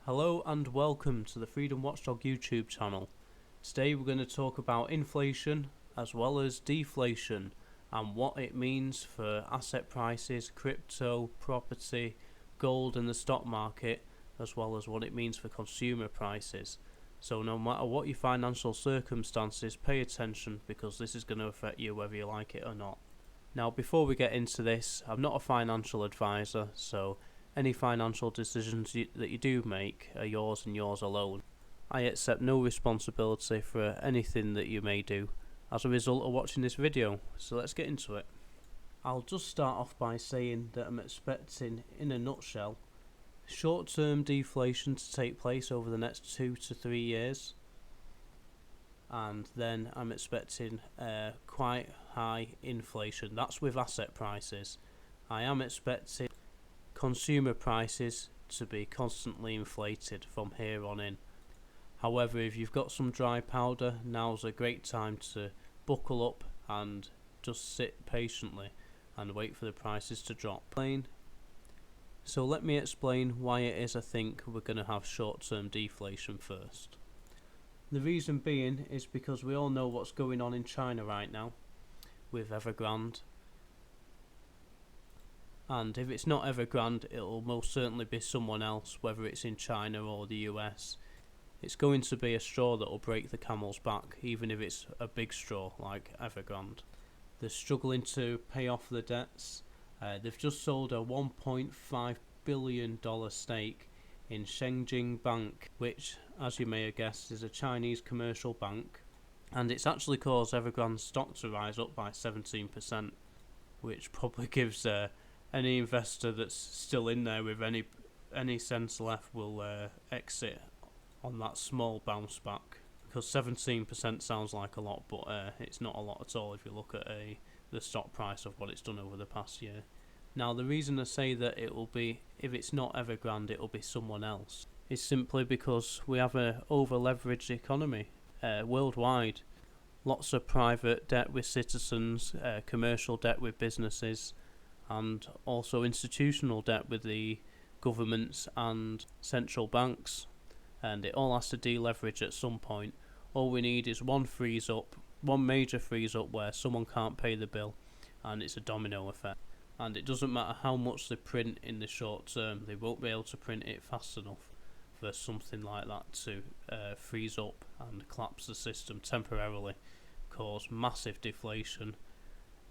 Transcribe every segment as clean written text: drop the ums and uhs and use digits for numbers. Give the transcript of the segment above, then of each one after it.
Hello and welcome to the Freedom Watchdog YouTube channel. Today we're going to talk about inflation as well as deflation and what it means for asset prices, crypto, property, gold and the stock market, as well as what it means for consumer prices. So no matter what your financial circumstances, pay attention because this is going to affect you whether you like it or not. Now before we get into this, I'm not a financial advisor, so any financial decisions that you do make are yours and yours alone. I accept no responsibility for anything that you may do as a result of watching this video, so let's get into it. I'll just start off by saying that I'm expecting, in a nutshell, short-term deflation to take place over the next 2 to 3 years, and then I'm expecting quite high inflation. That's with asset prices. I am expecting consumer prices to be constantly inflated from here on in. However, if you've got some dry powder, now's a great time to buckle up and just sit patiently and wait for the prices to drop. So let me explain why it is I think we're going to have short-term deflation first. The reason being is because we all know what's going on in China right now with Evergrande. And if it's not Evergrande, it'll most certainly be someone else, whether it's in China or the US. It's going to be a straw that will break the camel's back, even if it's a big straw like Evergrande. They're struggling to pay off the debts. They've just sold a $1.5 billion stake in Shenzhen Bank, which, as you may have guessed, is a Chinese commercial bank. And it's actually caused Evergrande's stock to rise up by 17%, which probably gives any investor that's still in there with any sense left will exit on that small bounce back, because 17% sounds like a lot, but it's not a lot at all if you look at the stock price of what it's done over the past year. Now the reason I say that it will be, if it's not Evergrande, it will be someone else, is simply because we have an over-leveraged economy worldwide. Lots of private debt with citizens, commercial debt with businesses, and also institutional debt with the governments and central banks, and it all has to deleverage at some point. All we need is one major freeze up where someone can't pay the bill, and it's a domino effect. And it doesn't matter how much they print in the short term, they won't be able to print it fast enough for something like that to freeze up and collapse the system temporarily, cause massive deflation.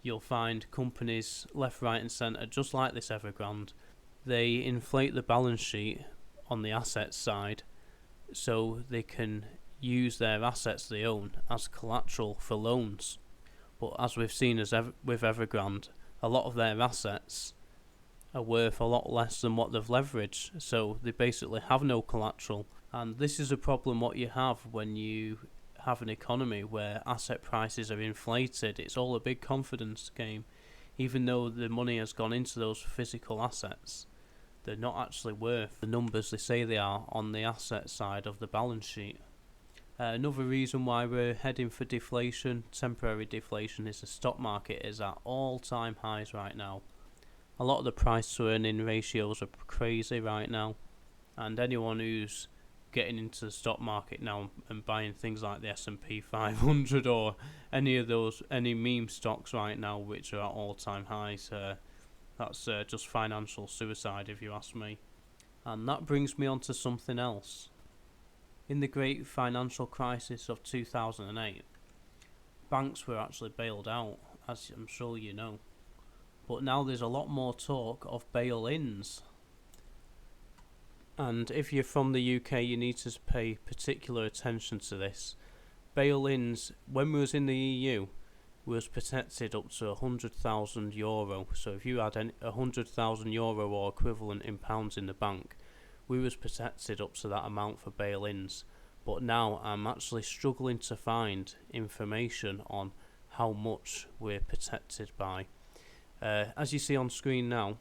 You'll find companies left, right and centre, just like this Evergrande, they inflate the balance sheet on the assets side so they can use their assets they own as collateral for loans. But as we've seen with Evergrande, a lot of their assets are worth a lot less than what they've leveraged, so they basically have no collateral. And this is a problem what you have when you have an economy where asset prices are inflated. It's all a big confidence game. Even though the money has gone into those physical assets, they're not actually worth the numbers they say they are on the asset side of the balance sheet. Another reason why we're heading for deflation, temporary deflation, is the stock market is at all-time highs right now. A lot of the price to earning ratios are crazy right now, and anyone who's getting into the stock market now and buying things like the S&P 500 or any meme stocks right now which are at all-time highs, that's just financial suicide if you ask me. And that brings me on to something else. In the great financial crisis of 2008, banks were actually bailed out, as I'm sure you know. But now there's a lot more talk of bail-ins. And if you're from the UK, you need to pay particular attention to this. Bail-ins, when we was in the EU, was protected up to €100,000. So if you had €100,000 or equivalent in pounds in the bank, we was protected up to that amount for bail-ins. But now I'm actually struggling to find information on how much we're protected by. As you see on screen now,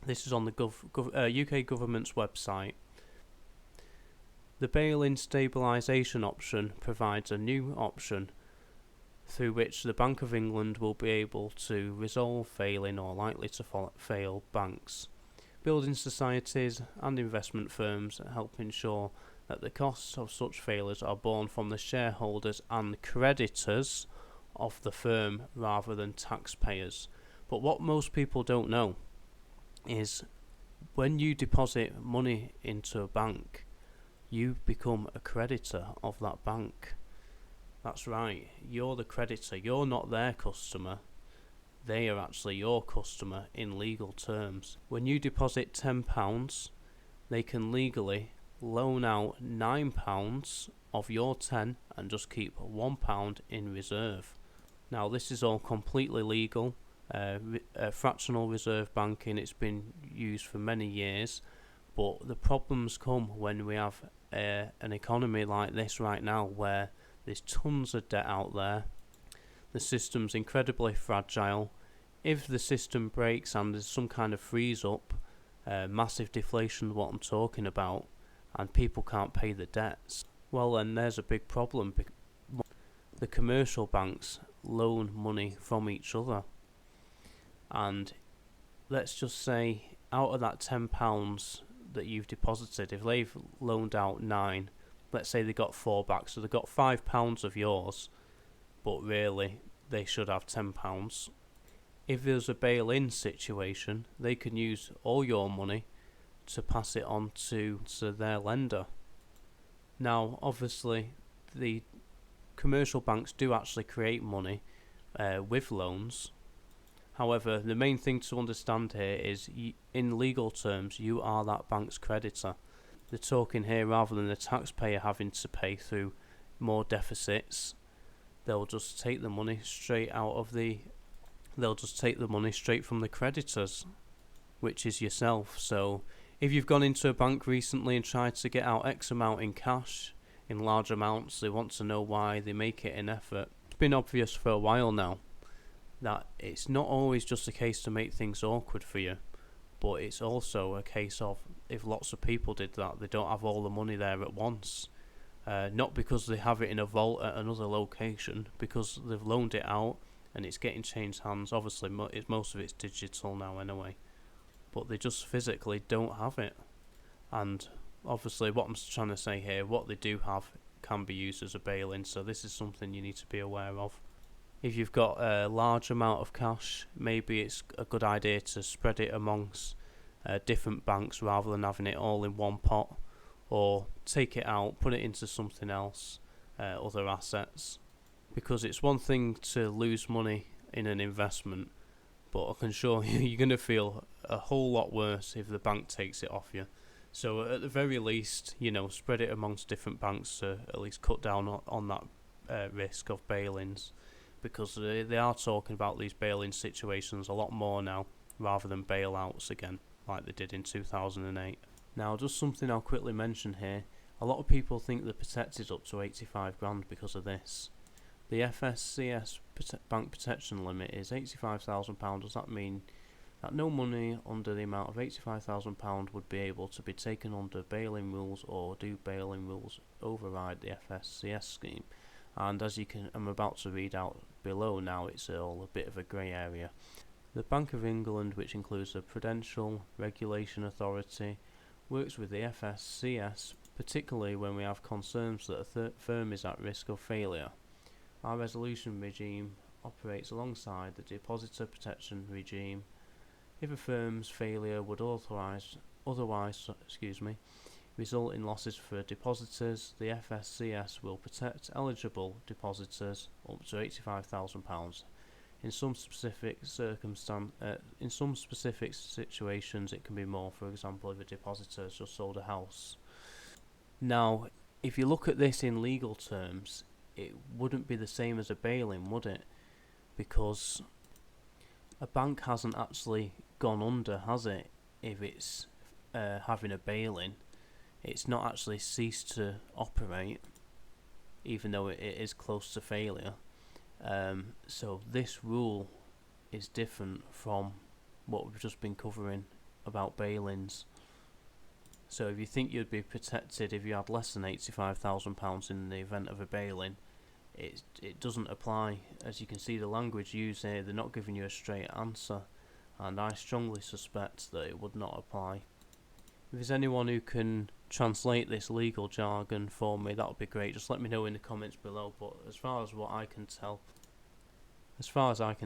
this is on the UK government's website. The bail-in stabilisation option provides a new option through which the Bank of England will be able to resolve failing or likely to fail banks Building societies and investment firms help ensure that the costs of such failures are borne from the shareholders and creditors of the firm rather than taxpayers. But what most people don't know is when you deposit money into a bank, you become a creditor of that bank. That's right, you're the creditor, you're not their customer. They are actually your customer in legal terms. When you deposit £10, they can legally loan out £9 of your 10 and just keep £1 in reserve. Now this is all completely legal. Fractional reserve banking, it's been used for many years, but the problems come when we have an economy like this right now where there's tons of debt out there. The system's incredibly fragile. If the system breaks and there's some kind of freeze up, massive deflation, what I'm talking about, and people can't pay the debts, well then there's a big problem. The commercial banks loan money from each other, and let's just say out of that £10 that you've deposited, if they've loaned out 9, let's say they got 4 back, so they got £5 of yours, but really they should have £10. If there's a bail-in situation, they can use all your money to pass it on to their lender. Now obviously the commercial banks do actually create money with loans. However, the main thing to understand here is in legal terms you are that bank's creditor. They're talking here, rather than the taxpayer having to pay through more deficits, they'll just take the money straight from the creditors, which is yourself. So if you've gone into a bank recently and tried to get out X amount in cash in large amounts, they want to know why, they make it an effort. It's been obvious for a while now that it's not always just a case to make things awkward for you, but it's also a case of, if lots of people did that, they don't have all the money there at once. Not because they have it in a vault at another location, because they've loaned it out and it's getting changed hands. Obviously most of it's digital now anyway, but they just physically don't have it. And obviously what I'm trying to say here, what they do have can be used as a bail-in, so this is something you need to be aware of. If you've got a large amount of cash, maybe it's a good idea to spread it amongst different banks rather than having it all in one pot, or take it out, put it into something else, other assets. Because it's one thing to lose money in an investment, but I can assure you you're going to feel a whole lot worse if the bank takes it off you. So at the very least, spread it amongst different banks to at least cut down on that risk of bail-ins, because they are talking about these bail-in situations a lot more now, rather than bailouts again, like they did in 2008. Now, just something I'll quickly mention here. A lot of people think they're protected up to 85 grand because of this. The FCFS bank protection limit is £85,000. Does that mean that no money under the amount of £85,000 would be able to be taken under bail-in rules, or do bail-in rules override the FCFS scheme? And as I'm about to read out below now, it's all a bit of a grey area. The Bank of England, which includes the Prudential Regulation Authority, works with the FCFS, particularly when we have concerns that a firm is at risk of failure. Our resolution regime operates alongside the depositor protection regime. If a firm's failure would otherwise result in losses for depositors, the FCFS will protect eligible depositors up to £85,000. In some specific situations, it can be more. For example, if a depositor has just sold a house. Now, if you look at this in legal terms, it wouldn't be the same as a bail-in, would it? Because a bank hasn't actually gone under, has it? If it's having a bail-in, it's not actually ceased to operate, even though it is close to failure. So this rule is different from what we've just been covering about bail-ins. So if you think you'd be protected if you had less than £85,000 in the event of a bail-in, it doesn't apply. As you can see, the language used here, they're not giving you a straight answer. and I strongly suspect that it would not apply. If there's anyone who can translate this legal jargon for me, that would be great. Just let me know in the comments below. But as far as I can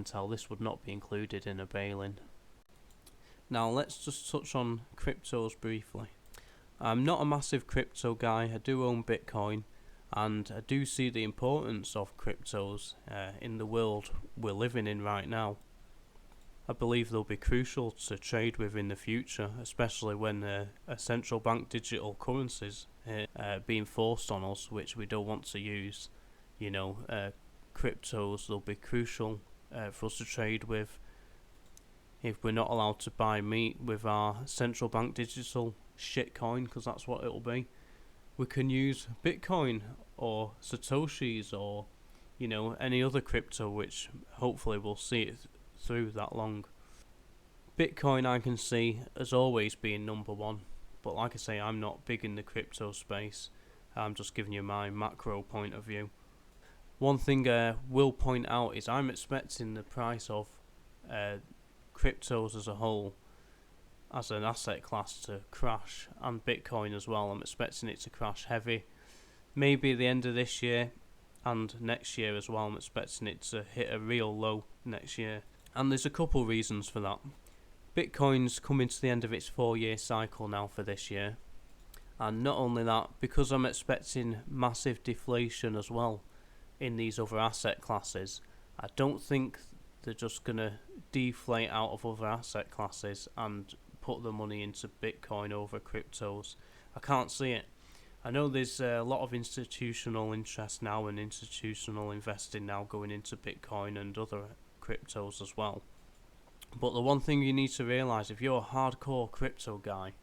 tell, this would not be included in a bail-in. Now let's just touch on cryptos briefly. I'm not a massive crypto guy. I do own Bitcoin, and I do see the importance of cryptos in the world we're living in right now. I believe they'll be crucial to trade with in the future, especially when a central bank digital currencies being forced on us, which we don't want to use. Cryptos, they'll be crucial for us to trade with. If we're not allowed to buy meat with our central bank digital shitcoin, because that's what it'll be, we can use Bitcoin or Satoshis or any other crypto, which hopefully we'll see it through that long. Bitcoin I can see as always being number one, but like I say, I'm not big in the crypto space. I'm just giving you my macro point of view. One thing I will point out is I'm expecting the price of cryptos as a whole, as an asset class, to crash, and Bitcoin as well. I'm expecting it to crash heavy, maybe at the end of this year and next year as well. I'm expecting it to hit a real low next year, and there's a couple reasons for that. Bitcoin's coming to the end of its 4-year cycle now for this year, and not only that, because I'm expecting massive deflation as well in these other asset classes, I don't think they're just going to deflate out of other asset classes and put the money into Bitcoin over cryptos. I can't see it. I know there's a lot of institutional interest now and institutional investing now going into Bitcoin and other cryptos as well. But the one thing you need to realise, if you're a hardcore crypto guy,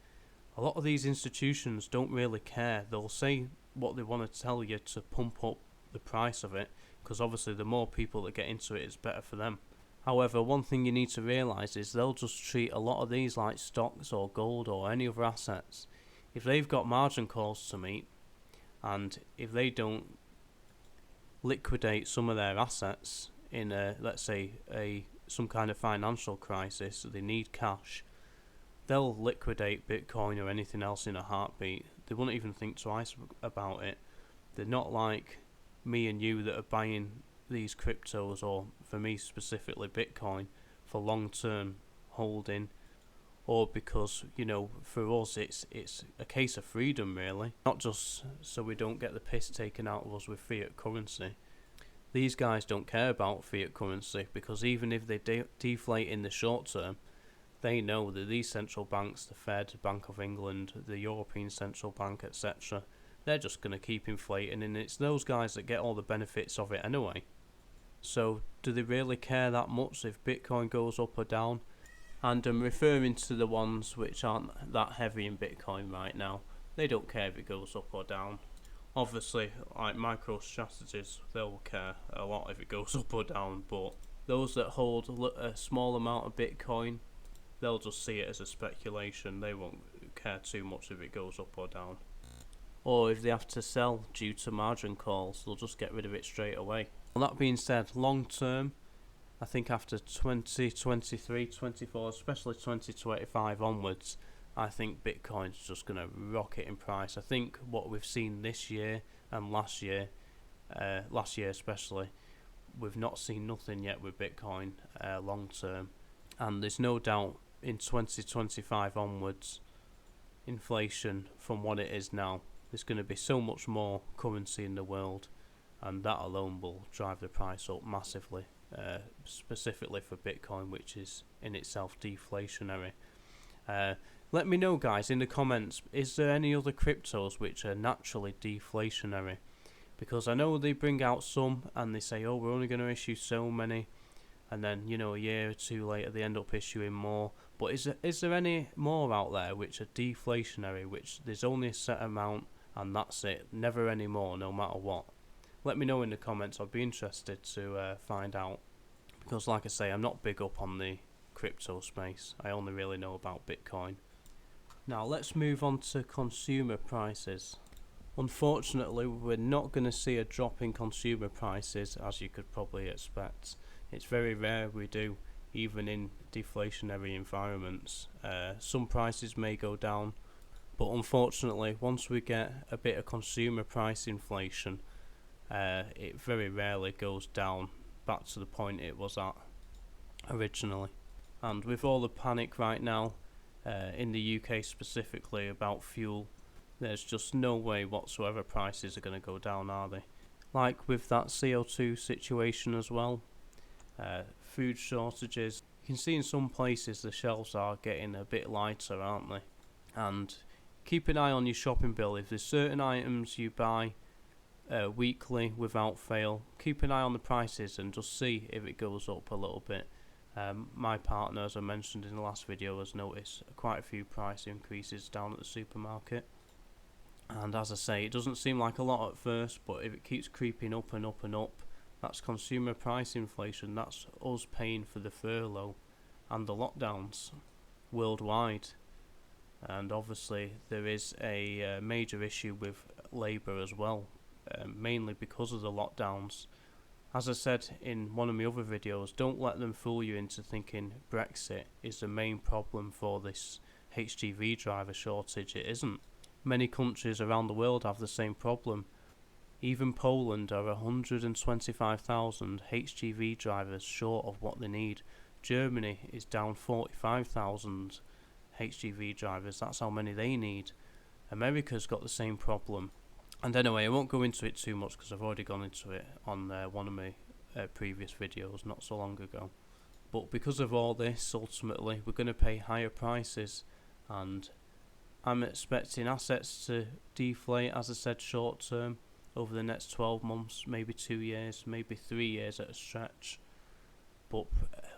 a lot of these institutions don't really care. They'll say what they want to tell you to pump up the price of it, because obviously the more people that get into it, it's better for them. However, one thing you need to realise is they'll just treat a lot of these like stocks or gold or any other assets. If they've got margin calls to meet, and if they don't liquidate some of their assets in let's say some kind of financial crisis, they need cash, they'll liquidate Bitcoin or anything else in a heartbeat. They won't even think twice about it. They're not like me and you that are buying these cryptos, or for me specifically Bitcoin, for long-term holding, or because for us it's a case of freedom really, not just so we don't get the piss taken out of us with fiat currency. These guys don't care about fiat currency, because even if they deflate in the short term, they know that these central banks, the Fed, Bank of England, the European Central Bank, etc., they're just going to keep inflating, and it's those guys that get all the benefits of it anyway. So do they really care that much if Bitcoin goes up or down? And I'm referring to the ones which aren't that heavy in Bitcoin right now. They don't care if it goes up or down. Obviously, like MicroStrategies, they'll care a lot if it goes up or down, but those that hold a small amount of Bitcoin, they'll just see it as a speculation. They won't care too much if it goes up or down. Or if they have to sell due to margin calls, they'll just get rid of it straight away. Well, that being said, long term, I think after 2023, 24, especially 2025 onwards, I think Bitcoin's just going to rocket in price. I think what we've seen this year and last year especially, we've not seen nothing yet with Bitcoin long term. And there's no doubt in 2025 onwards, inflation from what it is now, there's going to be so much more currency in the world, and that alone will drive the price up massively, specifically for Bitcoin, which is in itself deflationary. Let me know, guys, in the comments, is there any other cryptos which are naturally deflationary? Because I know they bring out some and they say, oh, we're only going to issue so many, and then a year or two later they end up issuing more. But is there any more out there which are deflationary, which there's only a set amount and that's it, never any more, no matter what? Let me know in the comments. I'd be interested to find out, because like I say, I'm not big up on the crypto space. I only really know about Bitcoin. Now let's move on to consumer prices. Unfortunately, we're not going to see a drop in consumer prices, as you could probably expect. It's very rare we do. even in deflationary environments. Some prices may go down, but unfortunately once we get a bit of consumer price inflation, it very rarely goes down back to the point it was at originally. And with all the panic right now in the UK specifically about fuel, there's just no way whatsoever prices are going to go down, are they? Like with that CO2 situation as well, food shortages. You can see in some places the shelves are getting a bit lighter, aren't they? And keep an eye on your shopping bill. If there's certain items you buy weekly without fail, keep an eye on the prices and just see if it goes up a little bit. My partner, as I mentioned in the last video, has noticed quite a few price increases down at the supermarket. And as I say, it doesn't seem like a lot at first, but if it keeps creeping up and up and up, that's consumer price inflation. That's us paying for the furlough and the lockdowns worldwide. And obviously there is a major issue with labour as well, mainly because of the lockdowns. As I said in one of my other videos, don't let them fool you into thinking Brexit is the main problem for this HGV driver shortage. It isn't. Many countries around the world have the same problem. Even Poland are 125,000 HGV drivers short of what they need. Germany is down 45,000 HGV drivers. That's how many they need. America's got the same problem. And anyway, I won't go into it too much because I've already gone into it on one of my previous videos not so long ago. But because of all this, ultimately, we're going to pay higher prices, and I'm expecting assets to deflate, as I said, short term, over the next 12 months, maybe 2 years, maybe 3 years at a stretch. But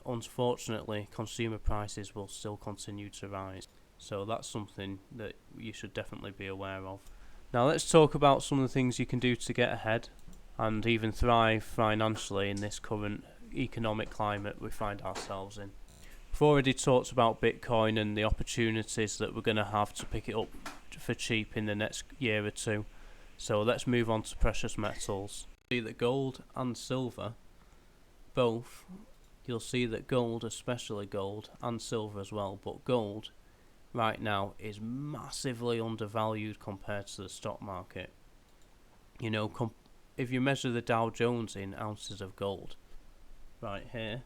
unfortunately, consumer prices will still continue to rise. So that's something that you should definitely be aware of. Now let's talk about some of the things you can do to get ahead and even thrive financially in this current economic climate we find ourselves in. We've already talked about Bitcoin and the opportunities that we're going to have to pick it up for cheap in the next year or two. So let's move on to precious metals. See that gold and silver, both, you'll see that gold, especially gold, and silver as well, but gold right now is massively undervalued compared to the stock market. You know, if you measure the Dow Jones in ounces of gold, right here,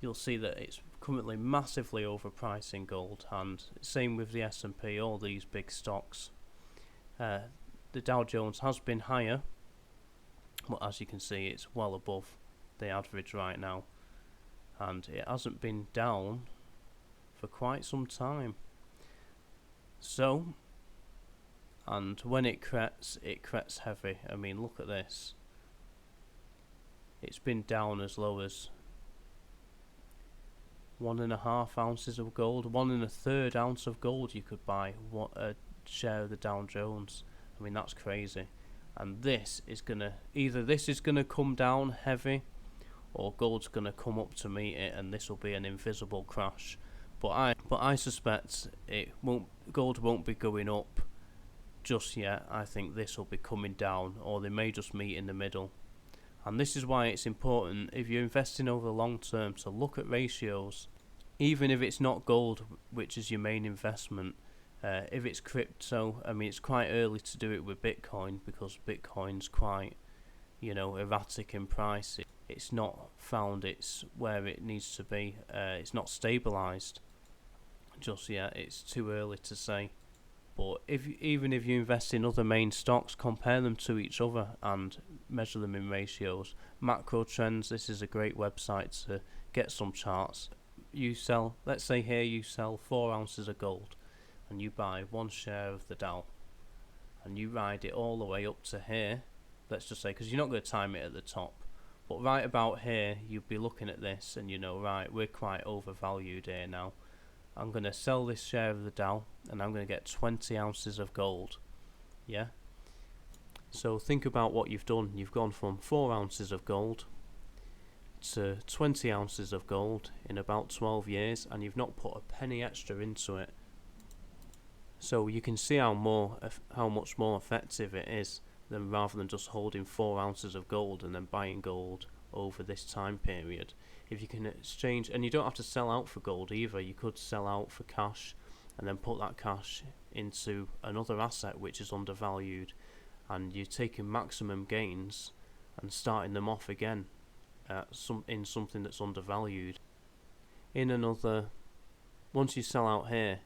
you'll see that it's currently massively overpriced in gold, and same with the S&P, all these big stocks. The Dow Jones has been higher, but as you can see, it's well above the average right now, and it hasn't been down for quite some time. So, and when it crests heavy. I mean, look at this. It's been down as low as 1.5 ounces of gold, 1 1/3 ounce of gold you could buy a share of the Dow Jones. I mean, that's crazy. And this is gonna, either this is gonna come down heavy, or gold's gonna come up to meet it, and this will be an invisible crash. But I suspect gold won't be going up just yet. I think this will be coming down, or they may just meet in the middle. And this is why it's important, if you're investing over the long term, to look at ratios, even if it's not gold, which is your main investment. If it's crypto, I mean, it's quite early to do it with Bitcoin, because Bitcoin's quite, erratic in price. It's not found it's where it needs to be. It's not stabilized just yet. It's too early to say. But even if you invest in other main stocks, compare them to each other and measure them in ratios. Macro Trends, this is a great website to get some charts. Let's say here you sell 4 ounces of gold, and you buy 1 share of the Dow, and you ride it all the way up to here, let's just say, because you're not going to time it at the top, but right about here you'll be looking at this and right, we're quite overvalued here now. I'm going to sell this share of the Dow and I'm going to get 20 ounces of gold. Yeah? So think about what you've done. You've gone from 4 ounces of gold to 20 ounces of gold in about 12 years, and you've not put a penny extra into it. So you can see how much more effective it is rather than just holding 4 ounces of gold and then buying gold over this time period. If you can exchange, and you don't have to sell out for gold either, you could sell out for cash and then put that cash into another asset which is undervalued, and you're taking maximum gains and starting them off again in something that's undervalued. Once you sell out here,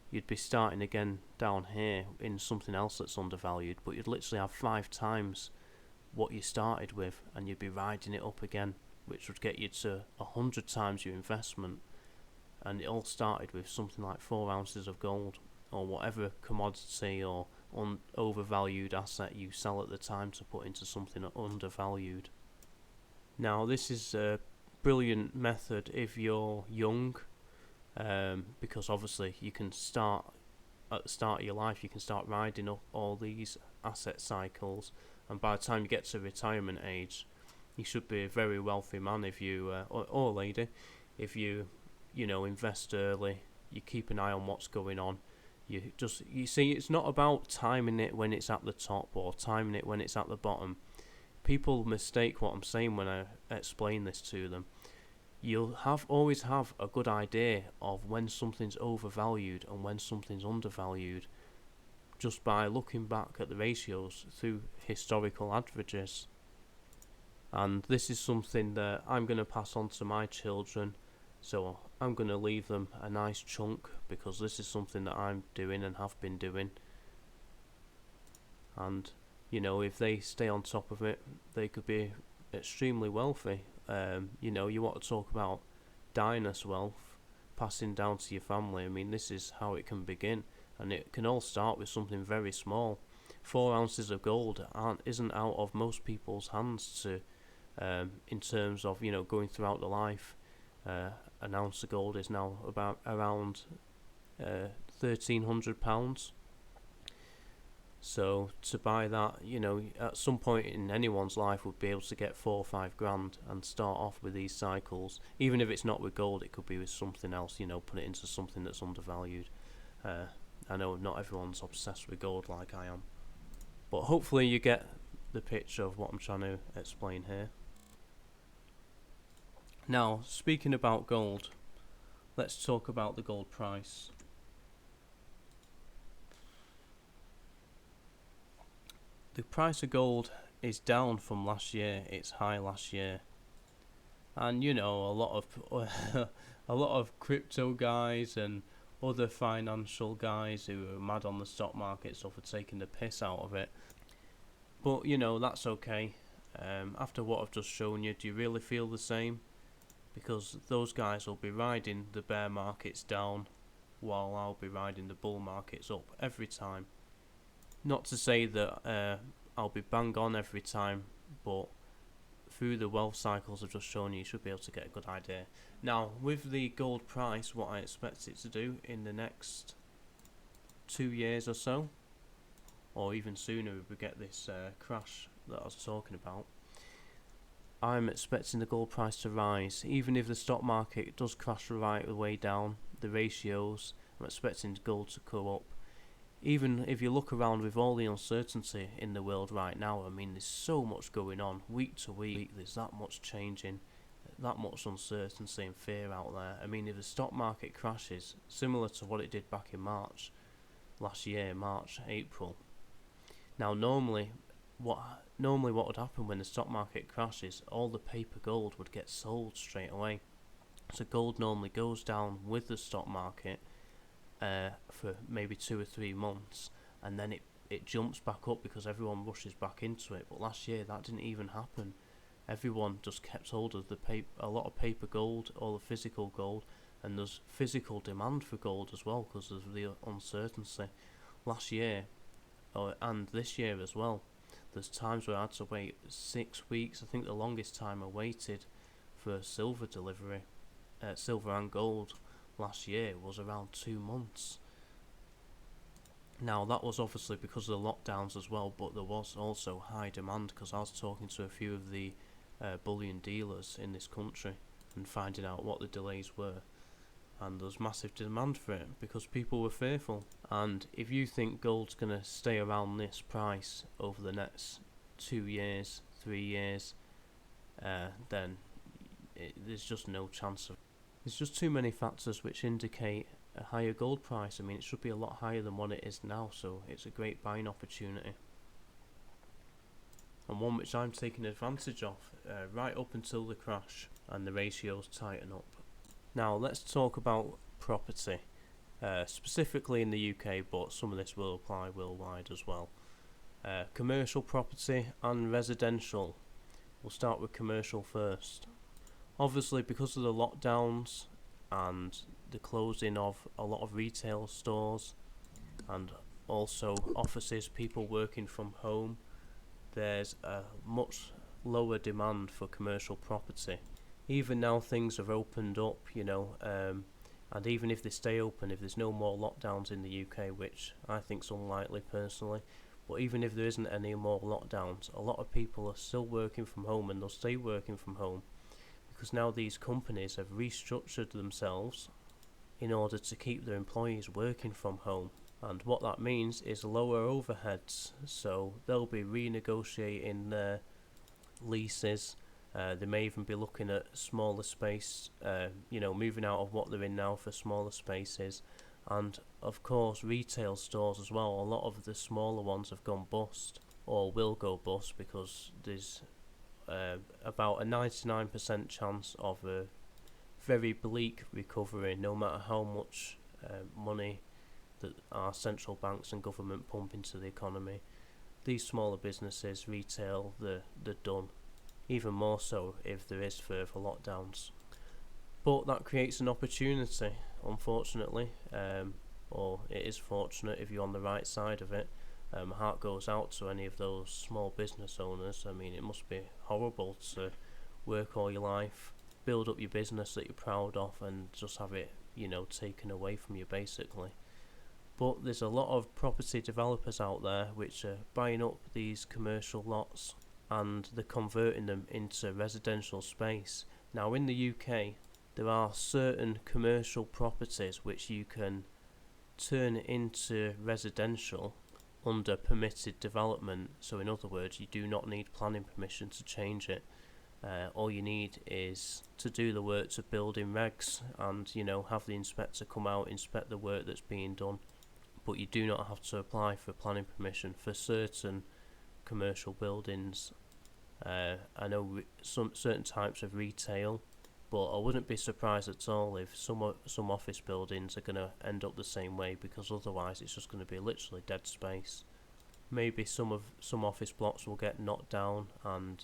you'd be starting again down here in something else that's undervalued, but you'd literally have 5 times what you started with, and you'd be riding it up again, which would get you to 100 times your investment. And it all started with something like 4 ounces of gold, or whatever commodity or overvalued asset you sell at the time to put into something undervalued. Now, this is a brilliant method if you're young, because obviously you can start at the start of your life, you can start riding up all these asset cycles, and by the time you get to retirement age, you should be a very wealthy man if you or lady if you invest early. You keep an eye on what's going on. You see, it's not about timing it when it's at the top or timing it when it's at the bottom. People mistake what I'm saying when I explain this to them. You'll always have a good idea of when something's overvalued and when something's undervalued just by looking back at the ratios through historical averages. And this is something that I'm going to pass on to my children, so I'm going to leave them a nice chunk, because this is something that I'm doing and have been doing. And if they stay on top of it, they could be extremely wealthy. You want to talk about dynasty wealth passing down to your family. I mean, this is how it can begin, and it can all start with something very small. 4 ounces of gold isn't out of most people's hands to, in terms of going throughout the life. An ounce of gold is now about around £1,300. So to buy that, at some point in anyone's life would be able to get 4 or 5 grand and start off with these cycles. Even if it's not with gold, it could be with something else, put it into something that's undervalued. I know not everyone's obsessed with gold like I am, but hopefully you get the picture of what I'm trying to explain here. Now, speaking about gold, let's talk about the gold price. The price of gold is down from last year, its high last year. And a lot of crypto guys and other financial guys who are mad on the stock market sort of taking the piss out of it. But that's okay. After what I've just shown you, do you really feel the same? Because those guys will be riding the bear markets down while I'll be riding the bull markets up every time. Not to say that I'll be bang on every time, but through the wealth cycles I've just shown you, you should be able to get a good idea. Now, with the gold price, what I expect it to do in the next 2 years or so, or even sooner if we get this crash that I was talking about, I'm expecting the gold price to rise. Even if the stock market does crash right the way down, the ratios, I'm expecting gold to go up. Even if you look around with all the uncertainty in the world right now, I mean, there's so much going on week to week, there's that much changing, that much uncertainty and fear out there. I mean, if the stock market crashes, similar to what it did back in March last year, March, April. Now, normally what would happen when the stock market crashes, all the paper gold would get sold straight away. So gold normally goes down with the stock market for maybe 2 or 3 months, and then it jumps back up because everyone rushes back into it. But last year that didn't even happen. Everyone just kept hold of a lot of paper gold, all the physical gold, and there's physical demand for gold as well because of the uncertainty. Last year, and this year as well, there's times where I had to wait 6 weeks. I think the longest time I waited for silver delivery, silver and gold last year was around 2 months. Now that was obviously because of the lockdowns as well, but there was also high demand because I was talking to a few of the bullion dealers in this country and finding out what the delays were, and there's massive demand for it because people were fearful. And if you think gold's going to stay around this price over the next 2 years, 3 years, then there's just no chance of. There's just too many factors which indicate a higher gold price. I mean, it should be a lot higher than what it is now, so it's a great buying opportunity. And one which I'm taking advantage of right up until the crash and the ratios tighten up. Now let's talk about property, specifically in the UK, but some of this will apply worldwide as well. Commercial property and residential. We'll start with commercial first. Obviously, because of the lockdowns and the closing of a lot of retail stores and also offices, people working from home, there's a much lower demand for commercial property. Even now things have opened up, and even if they stay open, if there's no more lockdowns in the UK, which I think is unlikely personally, but even if there isn't any more lockdowns, a lot of people are still working from home, and they'll stay working from home because now these companies have restructured themselves in order to keep their employees working from home. And what that means is lower overheads, so they'll be renegotiating their leases. They may even be looking at smaller space, moving out of what they're in now for smaller spaces. And of course retail stores as well, a lot of the smaller ones have gone bust or will go bust because there's about a 99% chance of a very bleak recovery, no matter how much money that our central banks and government pump into the economy. These smaller businesses, retail, they're done. Even more so if there is further lockdowns. But that creates an opportunity, unfortunately, or it is fortunate if you're on the right side of it. My heart goes out to any of those small business owners. I mean, it must be horrible to work all your life, build up your business that you're proud of, and just have it, taken away from you basically. But there's a lot of property developers out there which are buying up these commercial lots and they're converting them into residential space. Now in the UK, there are certain commercial properties which you can turn into residential under permitted development. So in other words, you do not need planning permission to change it. All you need is to do the work to building regs and have the inspector come out, inspect the work that's being done. But you do not have to apply for planning permission for certain commercial buildings. I know some certain types of retail, but I wouldn't be surprised at all if some office buildings are going to end up the same way, because otherwise it's just going to be literally dead space. Maybe some office blocks will get knocked down and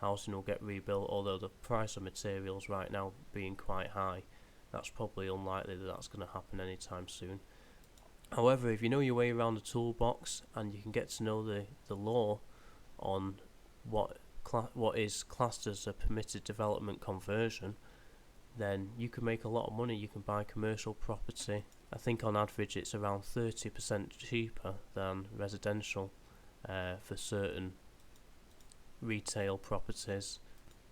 housing will get rebuilt, although the price of materials right now being quite high, that's probably unlikely that that's going to happen anytime soon. However, if you know your way around the toolbox and you can get to know the law on what is classed as a permitted development conversion, then you can make a lot of money. You can buy commercial property. I think on average it's around 30% cheaper than residential for certain retail properties.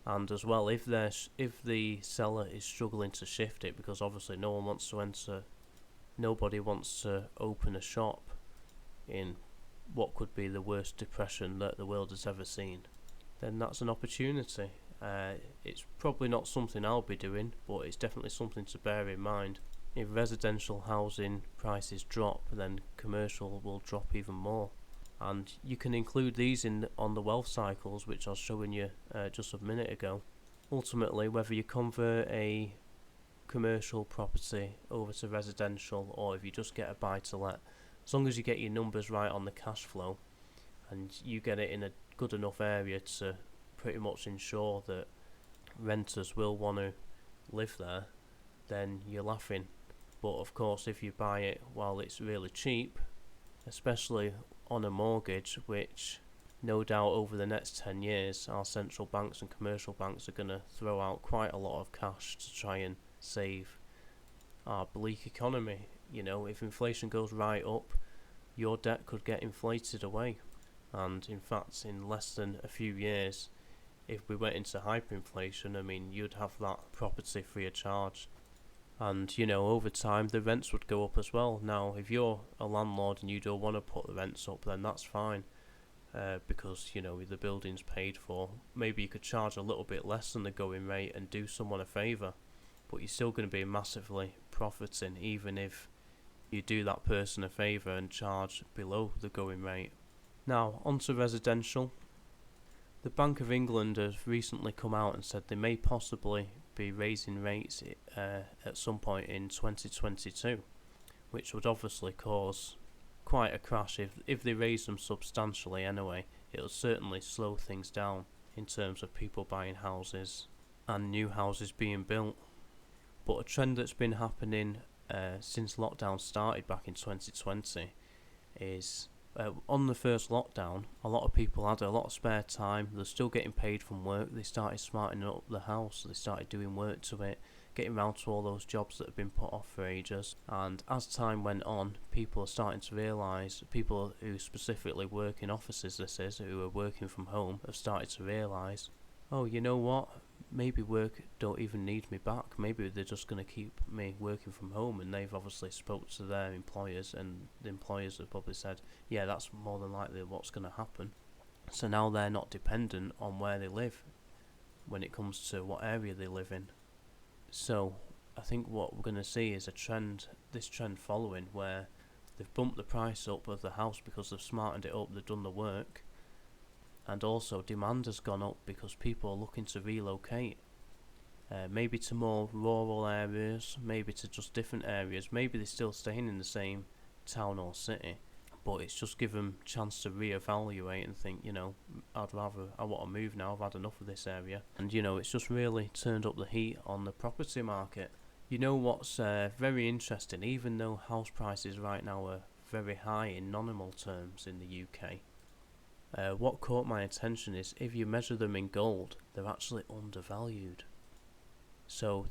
And as well, if the seller is struggling to shift it, because obviously nobody wants to open a shop in what could be the worst depression that the world has ever seen, then that's an opportunity. It's probably not something I'll be doing, but it's definitely something to bear in mind. If residential housing prices drop, then commercial will drop even more. And you can include these on the wealth cycles, which I was showing you just a minute ago. Ultimately, whether you convert a commercial property over to residential, or if you just get a buy to let, as long as you get your numbers right on the cash flow and you get it in a good enough area to pretty much ensure that renters will want to live there, then you're laughing. But of course, if you buy it while it's really cheap, especially on a mortgage, which no doubt over the next 10 years our central banks and commercial banks are going to throw out quite a lot of cash to try and save our bleak economy. If inflation goes right up, your debt could get inflated away. And in fact, in less than a few years, if we went into hyperinflation, I mean, you'd have that property free of charge. And over time the rents would go up as well. Now if you're a landlord and you don't want to put the rents up, then that's fine. because the building's paid for. Maybe you could charge a little bit less than the going rate and do someone a favour, but you're still going to be massively profiting even if you do that person a favour and charge below the going rate. Now, onto residential. The Bank of England has recently come out and said they may possibly be raising rates at some point in 2022, which would obviously cause quite a crash. If they raise them substantially anyway, it'll certainly slow things down in terms of people buying houses and new houses being built. But a trend that's been happening since lockdown started back in 2020 is on the first lockdown, a lot of people had a lot of spare time. They're still getting paid from work. They started smartening up the house. They started doing work to it, getting around to all those jobs that have been put off for ages. And as time went on, people are starting to realise, people who specifically work in offices, who are working from home, have started to realise, oh, you know what? Maybe work don't even need me back. Maybe they're just going to keep me working from home. And they've obviously spoke to their employers, and the employers have probably said, yeah, that's more than likely what's going to happen. So now they're not dependent on where they live when it comes to what area they live in. So I think what we're going to see is this trend following, where they've bumped the price up of the house because they've smartened it up, they've done the work. And also demand has gone up because people are looking to relocate, maybe to more rural areas, maybe to just different areas. Maybe they're still staying in the same town or city, but it's just given them a chance to reevaluate and think, I want to move now, I've had enough of this area. And it's just really turned up the heat on the property market. What's very interesting, even though house prices right now are very high in nominal terms in the UK, what caught my attention is if you measure them in gold, they're actually undervalued. So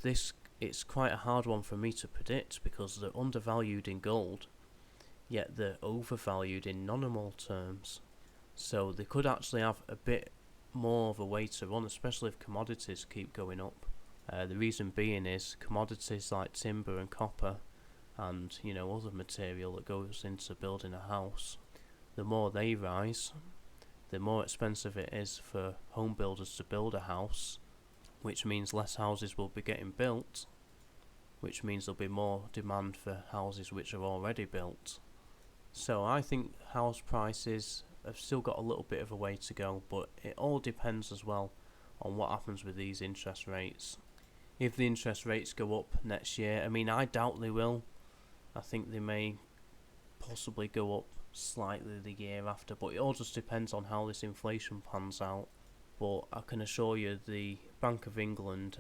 it's quite a hard one for me to predict because they're undervalued in gold, yet they're overvalued in nominal terms. So they could actually have a bit more of a way to run, especially if commodities keep going up. The reason being is commodities like timber and copper and other material that goes into building a house, the more they rise, the more expensive it is for home builders to build a house, which means less houses will be getting built, which means there'll be more demand for houses which are already built. So I think house prices have still got a little bit of a way to go, but it all depends as well on what happens with these interest rates. If the interest rates go up next year, I doubt they will. I think they may possibly go up slightly the year after, but it all just depends on how this inflation pans out. But I can assure you the Bank of England,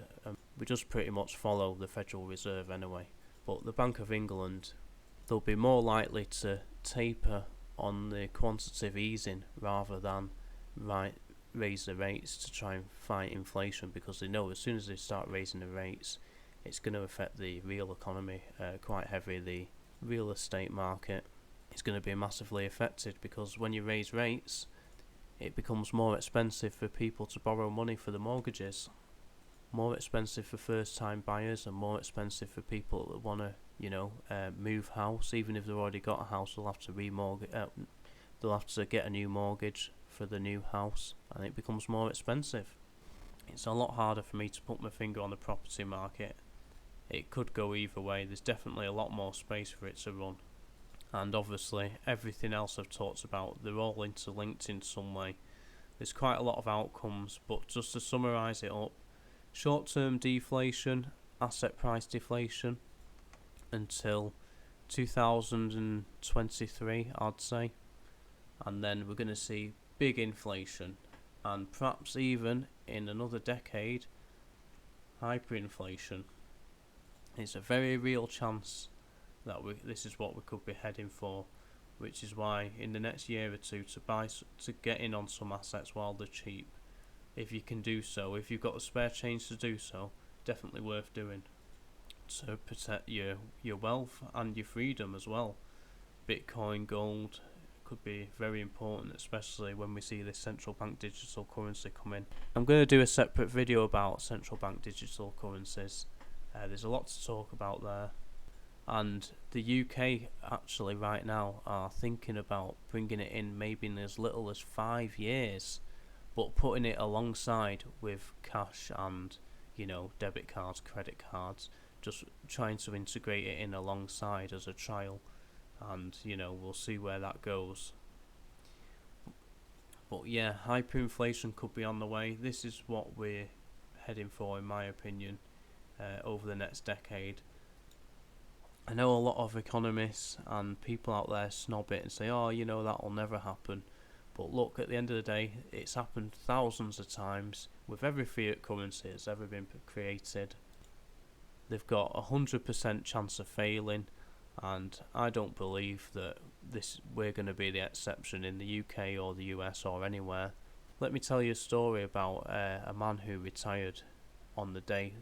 we just pretty much follow the Federal Reserve anyway, but the Bank of England, they'll be more likely to taper on the quantitative easing rather than raise the rates to try and fight inflation, because they know as soon as they start raising the rates, it's going to affect the real economy quite heavily. The real estate market is going to be massively affected, because when you raise rates, it becomes more expensive for people to borrow money for the mortgages, more expensive for first time buyers, and more expensive for people that want to move house. Even if they've already got a house, they'll have to they'll have to get a new mortgage for the new house, and it becomes more expensive. It's a lot harder for me to put my finger on the property market. It could go either way. There's definitely a lot more space for it to run. And obviously everything else I've talked about, they're all interlinked in some way. There's quite a lot of outcomes, but just to summarise it up, short-term deflation, asset price deflation until 2023, I'd say. And then we're going to see big inflation, and perhaps even in another decade, hyperinflation. It's a very real chance that this is what we could be heading for, which is why in the next year or two to get in on some assets while they're cheap, if you can do so, if you've got a spare change to do so, definitely worth doing to protect your wealth and your freedom as well. Bitcoin, gold could be very important, especially when we see this central bank digital currency come in. I'm going to do a separate video about central bank digital currencies. There's a lot to talk about there. And the UK actually right now are thinking about bringing it in maybe in as little as 5 years, but putting it alongside with cash and, debit cards, credit cards, just trying to integrate it in alongside as a trial, and we'll see where that goes. But yeah, hyperinflation could be on the way. This is what we're heading for, in my opinion, over the next decade. I know a lot of economists and people out there snob it and say, oh, that'll never happen. But look, at the end of the day, it's happened thousands of times with every fiat currency that's ever been created. They've got 100% chance of failing, and I don't believe that we're going to be the exception in the UK or the US or anywhere. Let me tell you a story about a man who retired on the day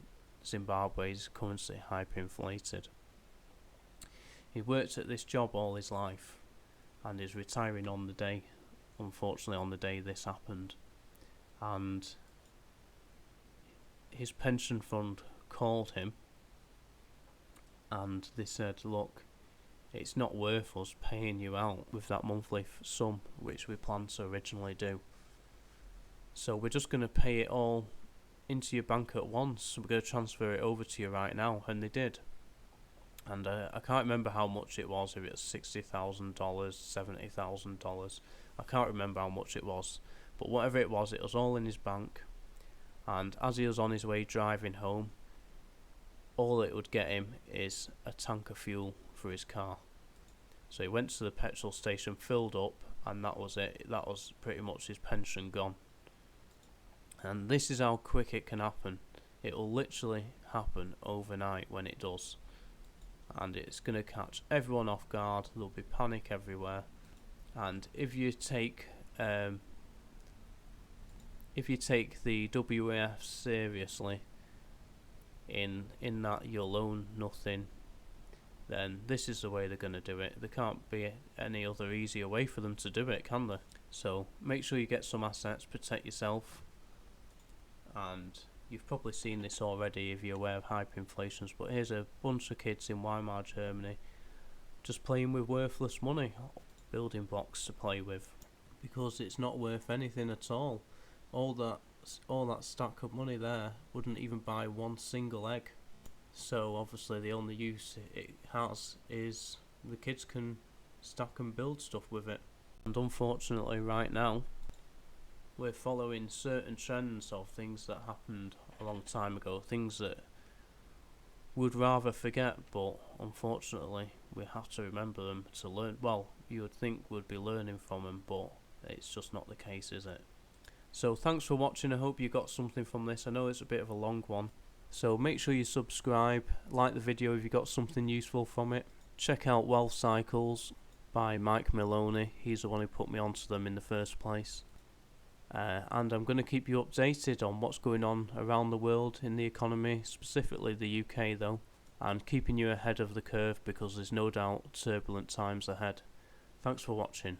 Zimbabwe's currency hyperinflated. He worked at this job all his life and is retiring on the day, unfortunately on the day this happened. And his pension fund called him and they said, look, it's not worth us paying you out with that monthly sum which we planned to originally do. So we're just going to pay it all into your bank at once. We're going to transfer it over to you right now. And they did. And I can't remember how much it was, if it was $60,000, $70,000. I can't remember how much it was. But whatever it was all in his bank. And as he was on his way driving home, all it would get him is a tank of fuel for his car. So he went to the petrol station, filled up, and that was it. That was pretty much his pension gone. And this is how quick it can happen. It will literally happen overnight when it does. And it's going to catch everyone off guard. There'll be panic everywhere. And if you take the WEF seriously, in that you'll own nothing, then this is the way they're going to do it. There can't be any other easier way for them to do it, can there? So make sure you get some assets, protect yourself. And you've probably seen this already if you're aware of hyperinflations, but here's a bunch of kids in Weimar, Germany, just playing with worthless money, building blocks to play with, because it's not worth anything at all. All that stack of money there wouldn't even buy one single egg. So obviously the only use it has is the kids can stack and build stuff with it. And unfortunately right now, we're following certain trends of things that happened a long time ago, things that we'd rather forget, but unfortunately we have to remember them to learn. Well, you would think we'd be learning from them, but it's just not the case, is it? So thanks for watching. I hope you got something from this. I know it's a bit of a long one, so make sure you subscribe, like the video if you got something useful from it. Check out Wealth Cycles by Mike Maloney. He's the one who put me onto them in the first place. And I'm going to keep you updated on what's going on around the world in the economy, specifically the UK though, and keeping you ahead of the curve because there's no doubt turbulent times ahead. Thanks for watching.